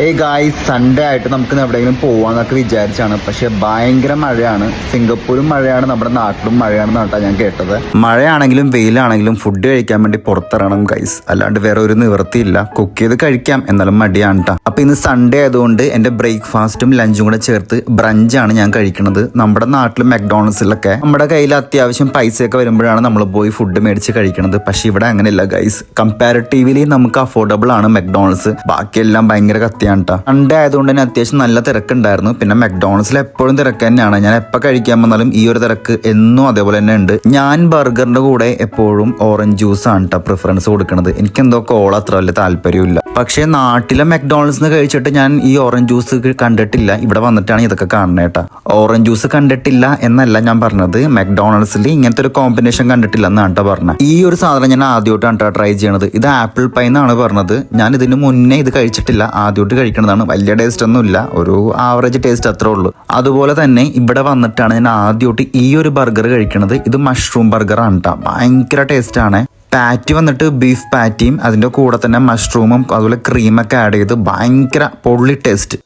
ഏയ് guys, Sunday ആയിട്ട് നമുക്ക് എവിടെയെങ്കിലും പോവാന്നൊക്കെ വിചാരിച്ചാണ്. പക്ഷെ ഭയങ്കര മഴയാണ്. സിംഗപ്പൂരും മഴയാണ്, നമ്മുടെ നാട്ടിലും മഴയാണെന്ന് കേട്ടാ ഞാൻ കേട്ടത്. മഴയാണെങ്കിലും വെയിലാണെങ്കിലും ഫുഡ് കഴിക്കാൻ വേണ്ടി പുറത്തിറങ്ങണം ഗൈസ്, അല്ലാണ്ട് വേറെ ഒരു നിവൃത്തിയില്ല. കുക്ക് ചെയ്ത് കഴിക്കാം, എന്നാലും മടിയാണ് കേട്ടോ. അപ്പൊ ഇന്ന് സൺഡേ ആയതുകൊണ്ട് എന്റെ ബ്രേക്ക്ഫാസ്റ്റും ലഞ്ചും കൂടെ ചേർത്ത് ബ്രഞ്ചാണ് ഞാൻ കഴിക്കുന്നത്. നമ്മുടെ നാട്ടിൽ മെക്ഡോണൾഡ്സിലൊക്കെ നമ്മുടെ കയ്യിൽ അത്യാവശ്യം പൈസയൊക്കെ വരുമ്പോഴാണ് നമ്മൾ പോയി ഫുഡ് മേടിച്ച് കഴിക്കുന്നത്. പക്ഷെ ഇവിടെ അങ്ങനെയല്ല ഗൈസ്. കമ്പാരിറ്റീവ്ലി നമുക്ക് അഫോർഡബിൾ ആണ് മെക്ഡോണൾഡ്സ്. ബാക്കിയെല്ലാം ഭയങ്കര കത്തിയാണ്. സൺഡേ ആയതുകൊണ്ട് തന്നെ അത്യാവശ്യം നല്ല തിരക്കുണ്ടായിരുന്നു. പിന്നെ മെക്ഡോണൾഡ്സിൽ എപ്പോഴും തിരക്ക് തന്നെയാണ്. ഞാൻ എപ്പോൾ കഴിക്കാൻ വന്നാലും ഈ ഒരു തിരക്ക് എന്നും അതേപോലെ തന്നെ ഉണ്ട്. ഞാൻ ബർഗറിന്റെ കൂടെ എപ്പോഴും ഓറഞ്ച് ജ്യൂസ് ആണ് കേട്ടോ പ്രിഫറൻസ് കൊടുക്കുന്നത്. എനിക്കെന്തോ കോള അത്ര വലിയ താല്പര്യമില്ല. പക്ഷേ നാട്ടിലെ മെക്ഡോണൾഡ്സിന് കഴിച്ചിട്ട് ഞാൻ ഈ ഓറഞ്ച് ജ്യൂസ് കണ്ടിട്ടില്ല. ഇവിടെ വന്നിട്ടാണ് ഇതൊക്കെ കാണുന്നത് കേട്ടോ. ഓറഞ്ച് ജ്യൂസ് കണ്ടിട്ടില്ല എന്നല്ല ഞാൻ പറഞ്ഞത്, മെക്ഡോണൾഡ്സിൽ ഇങ്ങനത്തെ ഒരു കോമ്പിനേഷൻ കണ്ടിട്ടില്ല എന്നാണ് കേട്ടോ പറഞ്ഞത്. ഈ ഒരു സാധനം ഞാൻ ആദ്യമായിട്ടാണ് കേട്ടോ ട്രൈ ചെയ്യണത്. ഇത് ആപ്പിൾ പൈ എന്നാണ് പറഞ്ഞത്. ഞാൻ ഇതിന് മുന്നേ ഇത് കഴിച്ചിട്ടില്ല, ആദ്യമായിട്ട് കഴിക്കണതാണ്. വലിയ ടേസ്റ്റ് ഒന്നും ഇല്ല, ഒരു ആവറേജ് ടേസ്റ്റ് അത്രേ ഉള്ളൂ. അതുപോലെ തന്നെ ഇവിടെ വന്നിട്ടാണ് ഞാൻ ആദ്യമായിട്ട് ഈ ഒരു ബർഗർ കഴിക്കണത്. ഇത് മഷ്റൂം ബർഗർ ആണ് കേട്ടോ. ഭയങ്കര ടേസ്റ്റ് ആണ്. പാറ്റി വന്നിട്ട് ബീഫ് പാറ്റിയും അതിന്റെ കൂടെ തന്നെ മഷ്റൂമും അതുപോലെ ക്രീമൊക്കെ ആഡ് ചെയ്ത് ഭയങ്കര പൊള്ളി ടേസ്റ്റ്.